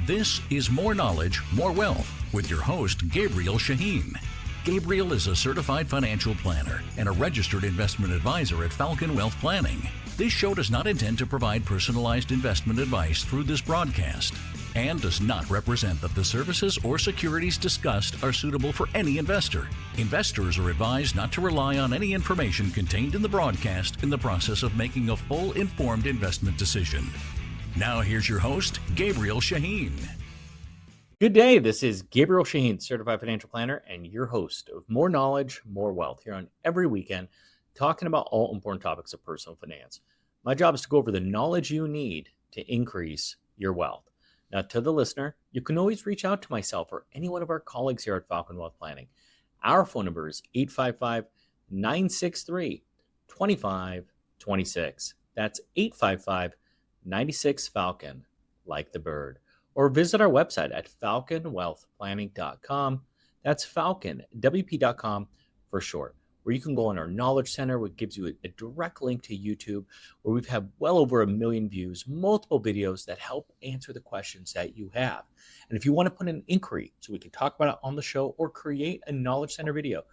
This is More Knowledge, More Wealth with your host, Gabriel Shahin. Gabriel is a certified financial planner and a registered investment advisor at Falcon Wealth Planning. This show does not intend to provide personalized investment advice through this broadcast and does not represent that the services or securities discussed are suitable for any investor. Investors are advised not to rely on any information contained in the broadcast in the process of making a full informed investment decision. Now here's your host, Gabriel Shahin. Good day. This is Gabriel Shahin, certified financial planner and your host of More Knowledge, More Wealth here on every weekend, talking about all important topics of personal finance. My job is to go over the knowledge you need to increase your wealth. Now, to the listener, you can always reach out to myself or any one of our colleagues here at Falcon Wealth Planning. Our phone number is 855-963-2526. That's 855-96-FALCON, like the bird. Or visit our website at falconwealthplanning.com. That's falconwp.com for short, where you can go on our Knowledge Center, which gives you a direct link to YouTube, where we've had well over 1 million views, multiple videos that help answer the questions that you have. And if you want to put an inquiry so we can talk about it on the show or create a Knowledge Center video,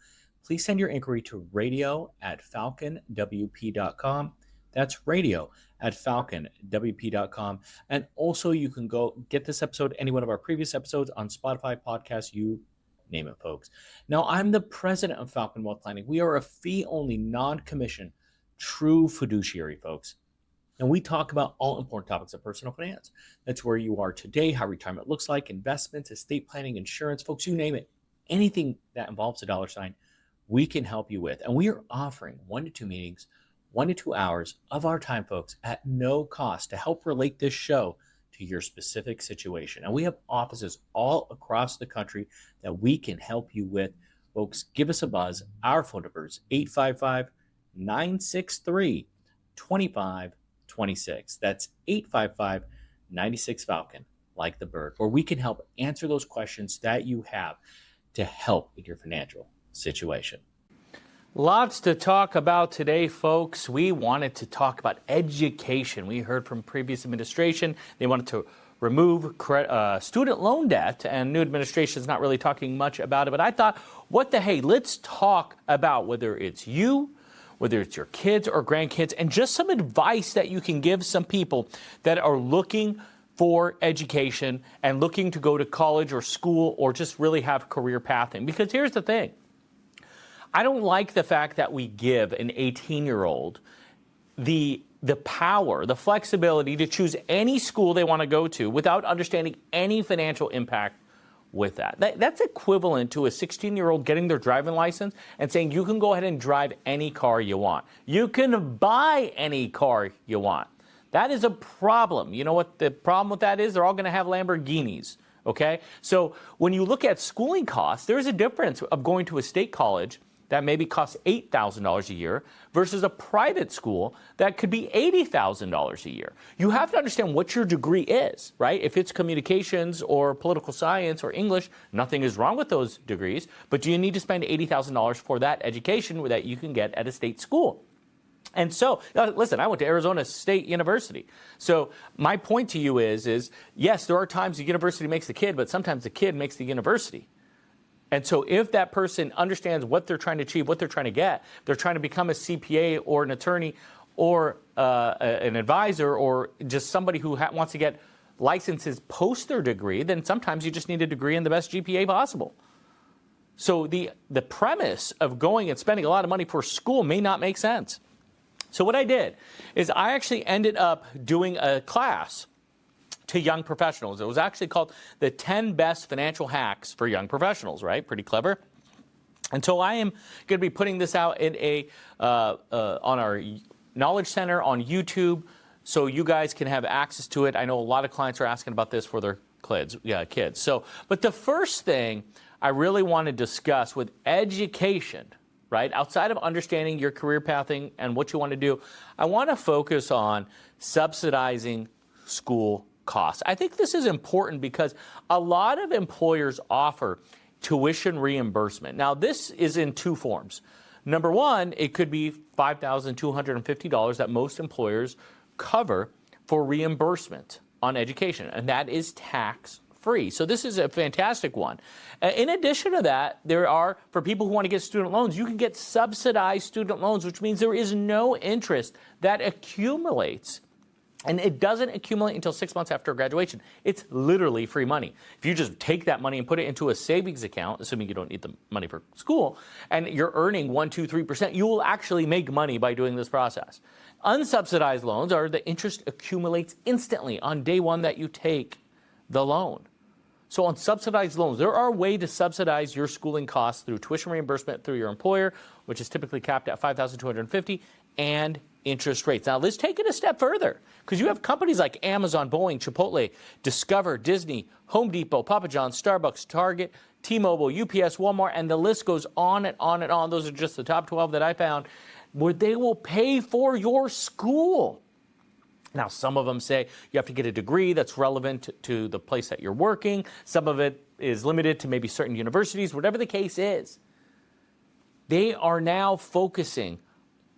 please send your inquiry to radio@falconwp.com. That's radio@falconwp.com. And also you can go get this episode, any one of our previous episodes on Spotify, podcasts, you name it, folks. Now, I'm the president of Falcon Wealth Planning. We are a fee-only, non-commission, true fiduciary, folks. And we talk about all important topics of personal finance. That's where you are today, how retirement looks like, investments, estate planning, insurance, folks, you name it. Anything that involves a dollar sign, we can help you with. And we are offering 1 to 2 meetings, 1 to 2 hours of our time, folks, at no cost to help relate this show to your specific situation. And we have offices all across the country that we can help you with. Folks, give us a buzz. Our phone number is 855-963-2526. That's 855-96-FALCON, like the bird, where we can help answer those questions that you have to help with your financial situation. Lots to talk about today, folks. We wanted to talk about education. We heard from previous administration. They wanted to remove student loan debt, and new administration is not really talking much about it. But I thought, what the hey, let's talk about whether it's you, whether it's your kids or grandkids, and just some advice that you can give some people that are looking for education and looking to go to college or school or just really have career pathing. Because here's the thing. I don't like the fact that we give an 18-year-old the power, the flexibility to choose any school they want to go to without understanding any financial impact with that. That's equivalent to a 16-year-old getting their driving license and saying you can go ahead and drive any car you want. You can buy any car you want. That is a problem. You know what the problem with that is? They're all going to have Lamborghinis. Okay? So when you look at schooling costs, there's a difference of going to a state college that maybe costs $8,000 a year versus a private school that could be $80,000 a year. You have to understand what your degree is, right? If it's communications or political science or English, nothing is wrong with those degrees, but do you need to spend $80,000 for that education that you can get at a state school? And so, listen, I went to Arizona State University. So my point to you is yes, there are times the university makes the kid, but sometimes the kid makes the university. And so if that person understands what they're trying to achieve, what they're trying to get, they're trying to become a CPA or an attorney or an advisor or just somebody who wants to get licenses post their degree, then sometimes you just need a degree in the best GPA possible. So the premise of going and spending a lot of money for school may not make sense. So what I did is I actually ended up doing a class to young professionals. It was actually called the 10 Best Financial Hacks for Young Professionals, right? Pretty clever. And so I am going to be putting this out in on our Knowledge Center on YouTube so you guys can have access to it. I know a lot of clients are asking about this for their kids. So, but the first thing I really want to discuss with education, right, outside of understanding your career pathing and what you want to do, I want to focus on subsidizing school costs. I think this is important because a lot of employers offer tuition reimbursement. Now, this is in two forms. Number one, it could be $5,250 that most employers cover for reimbursement on education, and that is tax free. So this is a fantastic one. In addition to that, there are, for people who want to get student loans, you can get subsidized student loans, which means there is no interest that accumulates. And it doesn't accumulate until 6 months after graduation. It's literally free money. If you just take that money and put it into a savings account, assuming you don't need the money for school, and you're earning 1%, 2%, 3%, you will actually make money by doing this process. Unsubsidized loans are the interest accumulates instantly on day one that you take the loan. So on subsidized loans, there are ways to subsidize your schooling costs through tuition reimbursement through your employer, which is typically capped at $5,250, and interest rates. Now, let's take it a step further, because you have companies like Amazon, Boeing, Chipotle, Discover, Disney, Home Depot, Papa John's, Starbucks, Target, T-Mobile, UPS, Walmart, and the list goes on and on and on. Those are just the top 12 that I found, where they will pay for your school. Now, some of them say you have to get a degree that's relevant to the place that you're working. Some of it is limited to maybe certain universities, whatever the case is. They are now focusing,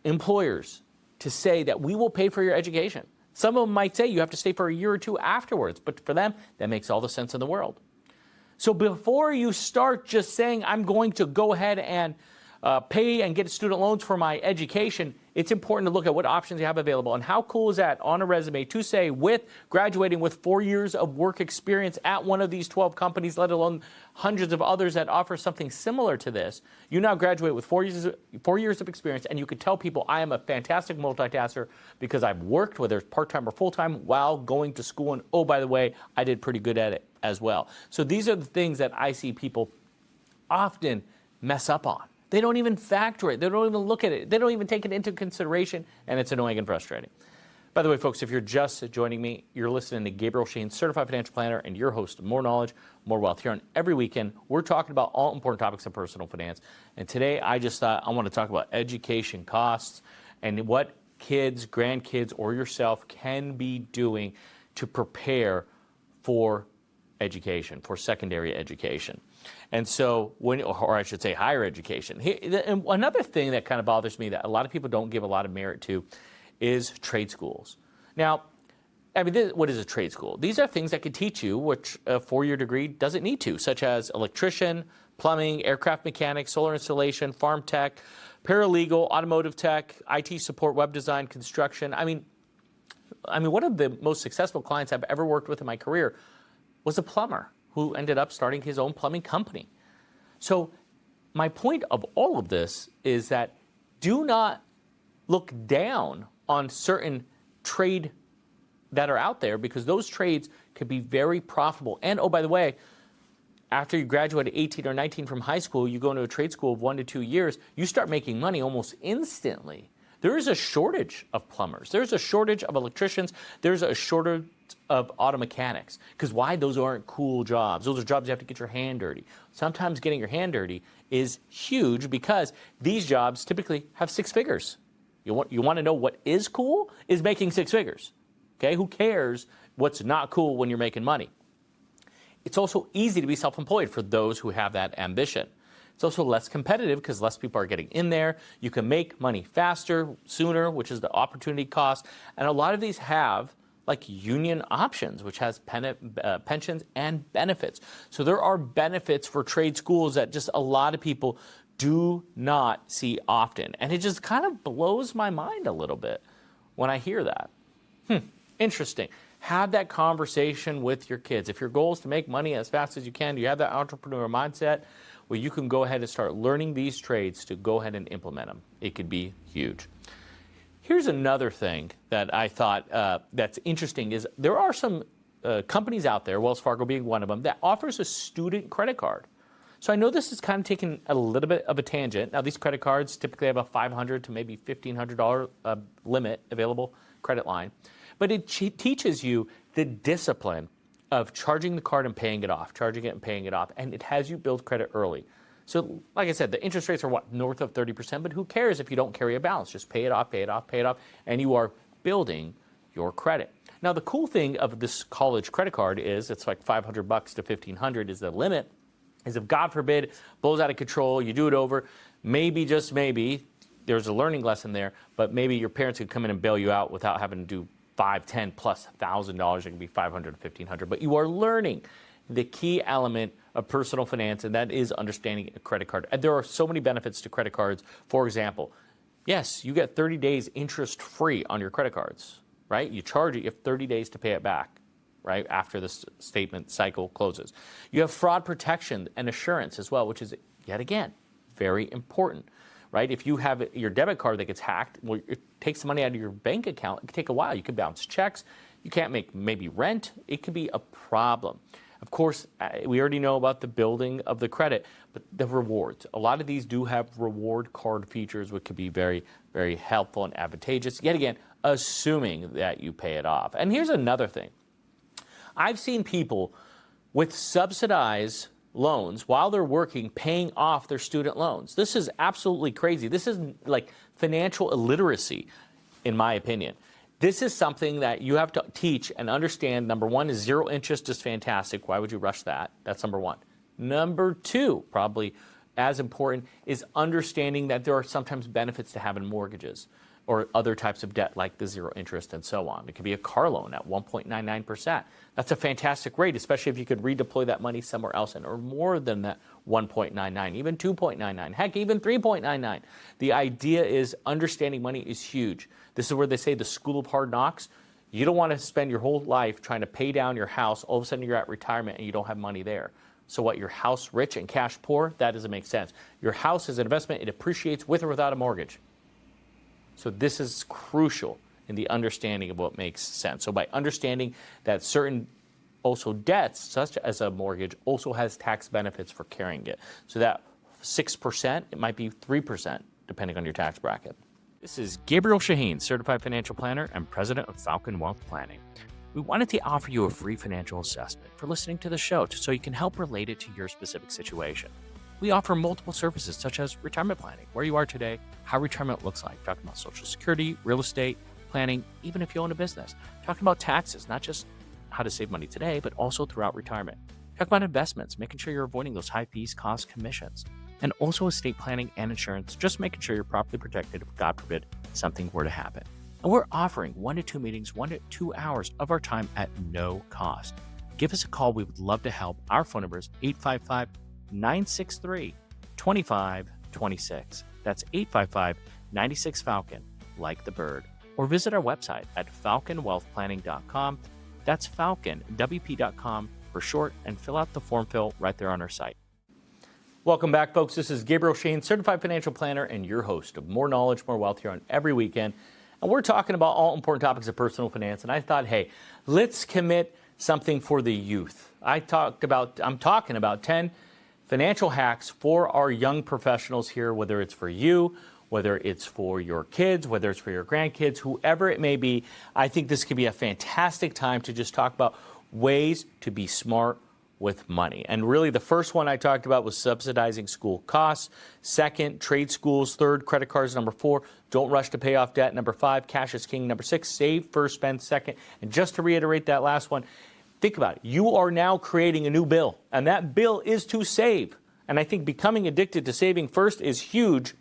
employers, to say that we will pay for your education. Some of them might say you have to stay for a year or two afterwards, but for them, that makes all the sense in the world. So before you start just saying, I'm going to go ahead and pay and get student loans for my education, it's important to look at what options you have available. And how cool is that on a resume to say, with graduating with 4 years of work experience at one of these 12 companies, let alone hundreds of others that offer something similar to this, you now graduate with 4 years of experience, and you could tell people, I am a fantastic multitasker because I've worked, whether it's part-time or full-time, while going to school. And oh, by the way, I did pretty good at it as well. So these are the things that I see people often mess up on. They don't even factor it. They don't even look at it. They don't even take it into consideration, and it's annoying and frustrating. By the way, folks, if you're just joining me, you're listening to Gabriel Shahin, Certified Financial Planner, and your host of More Knowledge, More Wealth. Here on every weekend, we're talking about all important topics of personal finance. And today, I just thought I want to talk about education costs and what kids, grandkids, or yourself can be doing to prepare for education, for secondary education. And so, or I should say higher education. And another thing that kind of bothers me that a lot of people don't give a lot of merit to is trade schools. Now, I mean, what is a trade school? These are things that could teach you, which a four-year degree doesn't need to, such as electrician, plumbing, aircraft mechanics, solar installation, farm tech, paralegal, automotive tech, IT support, web design, construction. I mean, one of the most successful clients I've ever worked with in my career was a plumber who ended up starting his own plumbing company. So my point of all of this is that do not look down on certain trade that are out there, because those trades can be very profitable. And oh, by the way, after you graduate at 18 or 19 from high school, you go into a trade school of 1 to 2 years, you start making money almost instantly. There is a shortage of plumbers. There's a shortage of electricians. There's a shortage of auto mechanics. Because why? Those aren't cool jobs. Those are jobs you have to get your hand dirty. Sometimes getting your hand dirty is huge because these jobs typically have six figures. You want to know what is cool? Is making six figures. Okay? Who cares what's not cool when you're making money? It's also easy to be self-employed for those who have that ambition. It's also less competitive because less people are getting in there. You can make money faster, sooner, which is the opportunity cost. And a lot of these have like union options, which has pensions and benefits. So there are benefits for trade schools that just a lot of people do not see often. And it just kind of blows my mind a little bit when I hear that. Interesting. Have that conversation with your kids. If your goal is to make money as fast as you can, you have that entrepreneur mindset, well, you can go ahead and start learning these trades to go ahead and implement them. It could be huge. Here's another thing that I thought that's interesting is there are some companies out there, Wells Fargo being one of them, that offers a student credit card. So I know this is kind of taking a little bit of a tangent. Now, these credit cards typically have a $500 to maybe $1,500 limit available credit line. But it teaches you the discipline of charging the card and paying it off, charging it and paying it off, and it has you build credit early. So like I said, the interest rates are what, north of 30%, but who cares if you don't carry a balance? Just pay it off, pay it off, pay it off, and you are building your credit. Now, the cool thing of this college credit card is it's like $500 to $1,500 is the limit, is if God forbid blows out of control, you do it over, maybe, just maybe, there's a learning lesson there, but maybe your parents could come in and bail you out without having to do $5,000, $10,000+. It can be $500 to $1,500, but you are learning the key element of personal finance, and that is understanding a credit card. And there are so many benefits to credit cards. For example, yes, you get 30 days interest free on your credit cards, right? You charge it, you have 30 days to pay it back, right, after the statement cycle closes. You have fraud protection and assurance as well, which is, yet again, very important, right? If you have your debit card that gets hacked, well, it takes the money out of your bank account. It can take a while. You could bounce checks. You can't make maybe rent. It could be a problem. Of course, we already know about the building of the credit, but the rewards. A lot of these do have reward card features, which could be very, very helpful and advantageous. Yet again, assuming that you pay it off. And here's another thing. I've seen people with subsidized loans while they're working paying off their student loans. This is absolutely crazy. This is like financial illiteracy, in my opinion. This is something that you have to teach and understand. Number one is zero interest is fantastic. Why would you rush that? That's number one. Number two, probably as important, is understanding that there are sometimes benefits to having mortgages or other types of debt like the zero interest and so on. It could be a car loan at 1.99%. That's a fantastic rate, especially if you could redeploy that money somewhere else and earn more than that 1.99, even 2.99, heck, even 3.99. The idea is understanding money is huge. This is where they say the school of hard knocks. You don't want to spend your whole life trying to pay down your house. All of a sudden you're at retirement and you don't have money there. So what, your house rich and cash poor? That doesn't make sense. Your house is an investment. It appreciates with or without a mortgage. So this is crucial in the understanding of what makes sense. So by understanding that certain also debts, such as a mortgage, also has tax benefits for carrying it. So that 6%, it might be 3%, depending on your tax bracket. This is Gabriel Shahin, Certified Financial Planner and President of Falcon Wealth Planning. We wanted to offer you a free financial assessment for listening to the show so you can help relate it to your specific situation. We offer multiple services such as retirement planning, where you are today, how retirement looks like, talking about Social Security, real estate, planning, even if you own a business, talking about taxes, not just how to save money today, but also throughout retirement. Talk about investments, making sure you're avoiding those high fees, costs, commissions, and also estate planning and insurance, just making sure you're properly protected if, God forbid, something were to happen. And we're offering 1 to 2 meetings, 1 to 2 hours of our time at no cost. Give us a call. We would love to help. Our phone number is 855-963-2526. That's 855-96-FALCON, like the bird. Or visit our website at falconwealthplanning.com. That's falconwp.com for short, and fill out the form fill right there on our site. Welcome back, folks. This is Gabriel Shahin, Certified Financial Planner and your host of More Knowledge, More Wealth here on every weekend. And we're talking about all important topics of personal finance. And I thought, hey, let's commit something for the youth. I'm talking about 10 financial hacks for our young professionals here, whether it's for you, whether it's for your kids, whether it's for your grandkids, whoever it may be. I think this could be a fantastic time to just talk about ways to be smart with money. And really the first one I talked about was subsidizing school costs. Second, trade schools. Third, credit cards. Number 4, don't rush to pay off debt. Number 5, cash is king. Number 6, save first, spend second. And just to reiterate that last one, think about it. You are now creating a new bill, and that bill is to save. And I think becoming addicted to saving first is huge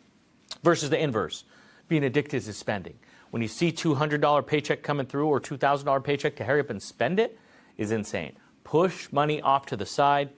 versus the inverse, being addicted to spending. When you see $200 paycheck coming through or $2,000 paycheck, to hurry up and spend it is insane. Push money off to the side.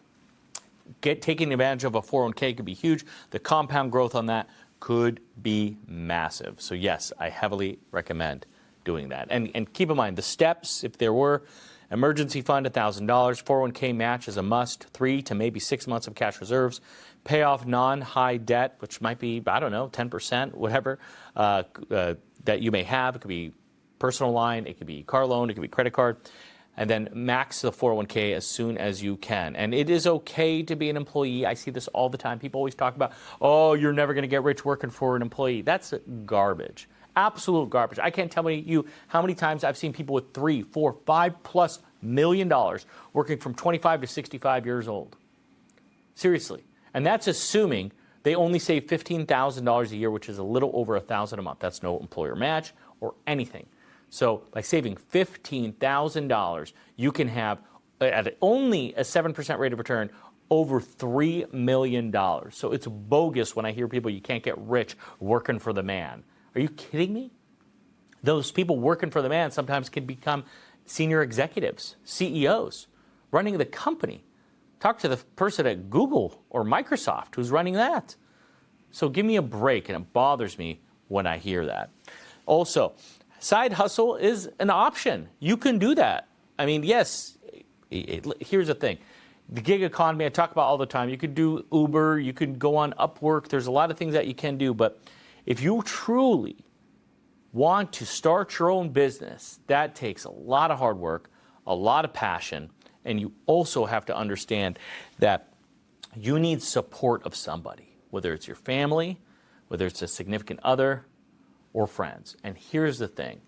Taking advantage of a 401k could be huge. The compound growth on that could be massive. So yes, I heavily recommend doing that. And keep in mind the steps, if there were: emergency fund, $1,000, 401k match is a must, 3 to maybe 6 months of cash reserves, pay off non-high debt, which might be, 10%, whatever, that you may have. It could be personal line, it could be car loan, it could be credit card. And then max the 401k as soon as you can. And it is okay to be an employee. I see this all the time. People always talk about, oh, you're never going to get rich working for an employee. That's garbage. Absolute garbage. I can't tell you how many times I've seen people with $3, $4, $5+ million working from 25 to 65 years old. Seriously. And that's assuming they only save $15,000 a year, which is a little over $1,000 a month. That's no employer match or anything. So by saving $15,000, you can have, at only a 7% rate of return, over $3 million. So it's bogus when I hear people, you can't get rich working for the man. Are you kidding me? Those people working for the man sometimes can become senior executives, CEOs, running the company. Talk to the person at Google or Microsoft who's running that. So give me a break, and it bothers me when I hear that. Also, side hustle is an option. You can do that. I mean, yes, here's the thing. The gig economy I talk about all the time. You could do Uber, you could go on Upwork. There's a lot of things that you can do, but if you truly want to start your own business, that takes a lot of hard work, a lot of passion, and you also have to understand that you need support of somebody, whether it's your family, whether it's a significant other, or friends. And here's the thing.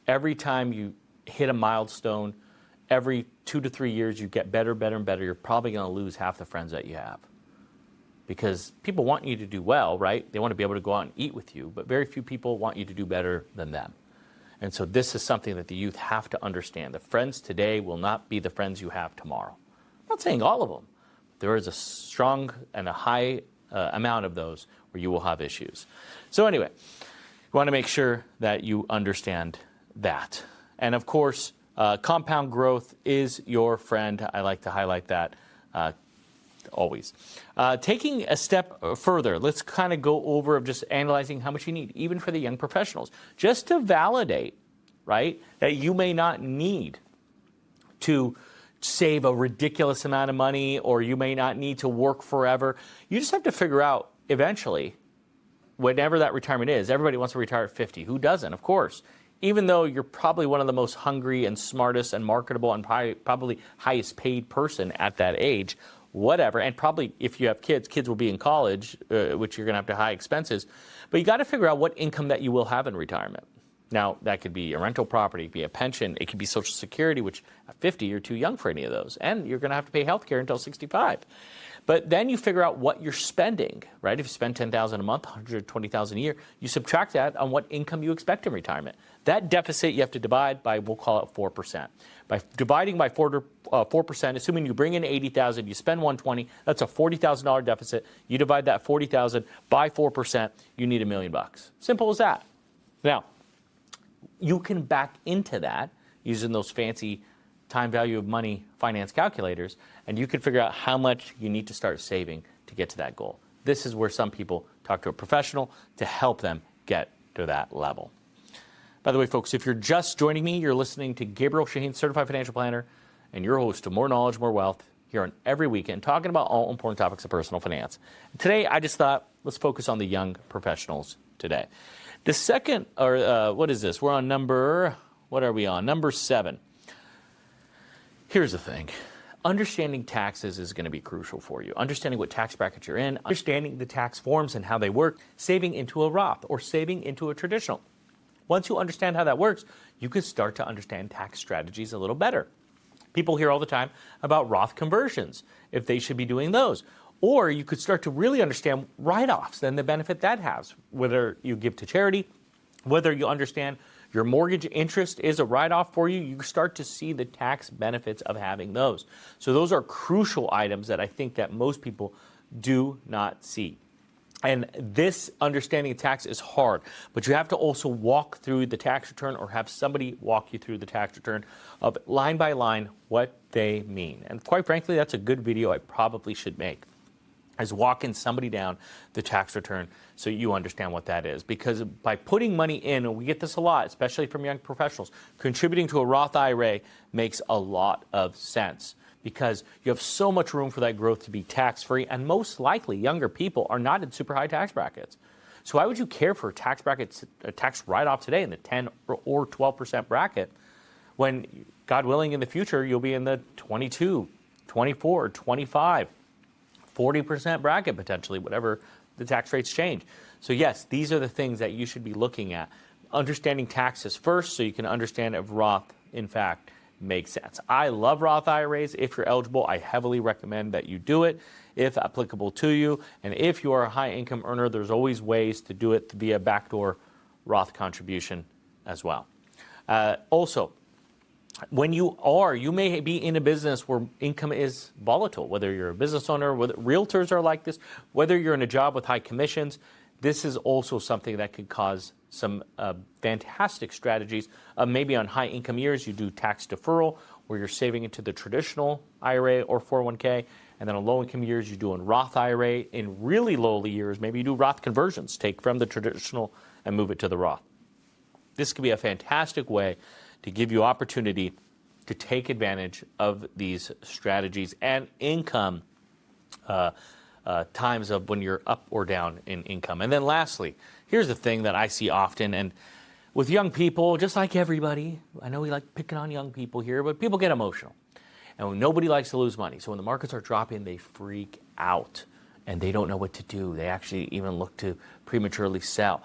Every time you hit a milestone, every 2 to 3 years you get better, better, and better, you're probably going to lose half the friends that you have. Because people want you to do well, right? They want to be able to go out and eat with you, but very few people want you to do better than them. And so this is something that the youth have to understand. The friends today will not be the friends you have tomorrow. I'm not saying all of them. There is a strong and a high amount of those where you will have issues. So anyway, you want to make sure that you understand that. And of course, compound growth is your friend. I like to highlight that always. Taking a step further, let's kind of go over of just analyzing how much you need, even for the young professionals, just to validate, right, that you may not need to save a ridiculous amount of money, or you may not need to work forever. You just have to figure out eventually, whenever that retirement is. Everybody wants to retire at 50. Who doesn't? Of course. Even though you're probably one of the most hungry and smartest and marketable and probably highest paid person at that age, whatever, and probably if you have kids will be in college, which you're going to have to high expenses, but you got to figure out what income that you will have in retirement. Now, that could be a rental property, it could be a pension, it could be Social Security, which at 50, you're too young for any of those, and you're going to have to pay health care until 65. But then you figure out what you're spending, right? If you spend $10,000 a month, $120,000 a year, you subtract that on what income you expect in retirement. That deficit you have to divide by, we'll call it 4%. By dividing by 4%, assuming you bring in $80,000, you spend $120,000, that's a $40,000 deficit. You divide that $40,000 by 4%, you need $1 million. Simple as that. Now, you can back into that using those fancy time value of money finance calculators, and you can figure out how much you need to start saving to get to that goal. This is where some people talk to a professional to help them get to that level. By the way, folks, if you're just joining me, you're listening to Gabriel Shahin, Certified Financial Planner, and your host of More Knowledge, More Wealth, here on every weekend, talking about all important topics of personal finance. And today, I just thought, let's focus on the young professionals today. The second, what is this? We're on number 7. Here's the thing. Understanding taxes is going to be crucial for you. Understanding what tax bracket you're in, understanding the tax forms and how they work, saving into a Roth or saving into a traditional. Once you understand how that works, you can start to understand tax strategies a little better. People hear all the time about Roth conversions, if they should be doing those. Or you could start to really understand write-offs and the benefit that has, whether you give to charity, whether you understand your mortgage interest is a write-off for you, you start to see the tax benefits of having those. So those are crucial items that I think that most people do not see. And this understanding of tax is hard, but you have to also walk through the tax return or have somebody walk you through the tax return of line by line what they mean. And quite frankly, that's a good video I probably should make, is walking somebody down the tax return so you understand what that is. Because by putting money in, and we get this a lot, especially from young professionals, contributing to a Roth IRA makes a lot of sense, because you have so much room for that growth to be tax-free, and most likely younger people are not in super high tax brackets. So why would you care for a tax bracket, a tax write-off today in the 10 or 12% bracket when, God willing, in the future you'll be in the 22, 24, 25, 40% bracket potentially, whatever the tax rates change. So yes, these are the things that you should be looking at. Understanding taxes first so you can understand if Roth, in fact, makes sense. I love Roth IRAs. If you're eligible, I heavily recommend that you do it if applicable to you. And if you are a high income earner, there's always ways to do it via backdoor Roth contribution as well. Also, when you may be in a business where income is volatile, whether you're a business owner, whether realtors are like this, whether you're in a job with high commissions, this is also something that could cause some fantastic strategies. Maybe on high income years, you do tax deferral where you're saving into the traditional IRA or 401k. And then on low income years, you do a Roth IRA. In really lowly years, maybe you do Roth conversions, take from the traditional and move it to the Roth. This could be a fantastic way to give you opportunity to take advantage of these strategies and income times of when you're up or down in income. And then lastly, here's the thing that I see often, and with young people, just like everybody, I know we like picking on young people here, but people get emotional. And nobody likes to lose money. So when the markets are dropping, they freak out and they don't know what to do. They actually even look to prematurely sell.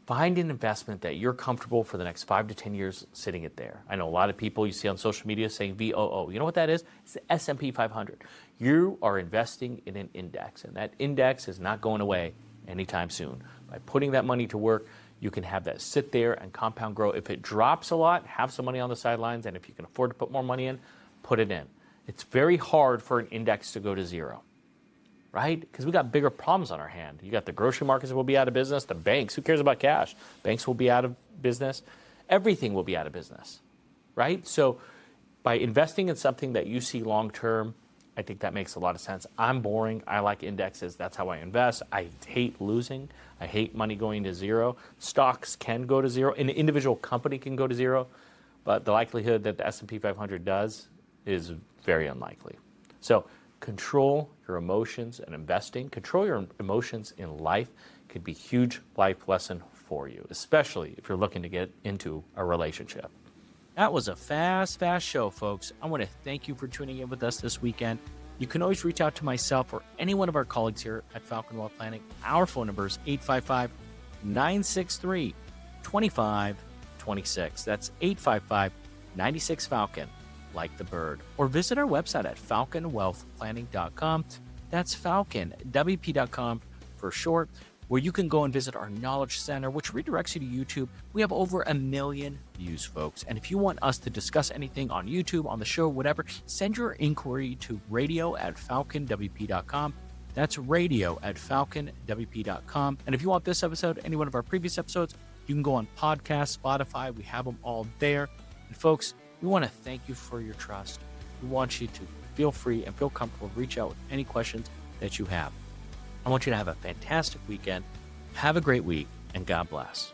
Find an investment that you're comfortable for the next 5 to 10 years sitting it there. I know a lot of people you see on social media saying VOO. You know what that is? It's the S&P 500. You are investing in an index, and that index is not going away anytime soon. By putting that money to work, you can have that sit there and compound grow. If it drops a lot, have some money on the sidelines, and if you can afford to put more money in, put it in. It's very hard for an index to go to zero, right? Because we got bigger problems on our hand. You got the grocery markets that will be out of business, the banks, who cares about cash? Banks will be out of business. Everything will be out of business, right? So by investing in something that you see long-term, I think that makes a lot of sense. I'm boring. I like indexes. That's how I invest. I hate losing. I hate money going to zero. Stocks can go to zero. An individual company can go to zero, but the likelihood that the S&P 500 does is very unlikely. So control your emotions in investing. Control your emotions in life could be a huge life lesson for you, especially if you're looking to get into a relationship. That was a fast show, folks. I want to thank you for tuning in with us this weekend. You can always reach out to myself or any one of our colleagues here at Falcon Wealth Planning. Our phone number is 855-963-2526. That's 855-96-FALCON, like the bird. Or visit our website at falconwealthplanning.com. That's falconwp.com for short, where you can go and visit our Knowledge Center, which redirects you to YouTube. We have over 1 million views, folks. And if you want us to discuss anything on YouTube, on the show, whatever, send your inquiry to radio@falconwp.com. That's radio@falconwp.com. And if you want this episode, any one of our previous episodes, you can go on podcast, Spotify. We have them all there. And folks, we want to thank you for your trust. We want you to feel free and feel comfortable to reach out with any questions that you have. I want you to have a fantastic weekend. Have a great week, and God bless.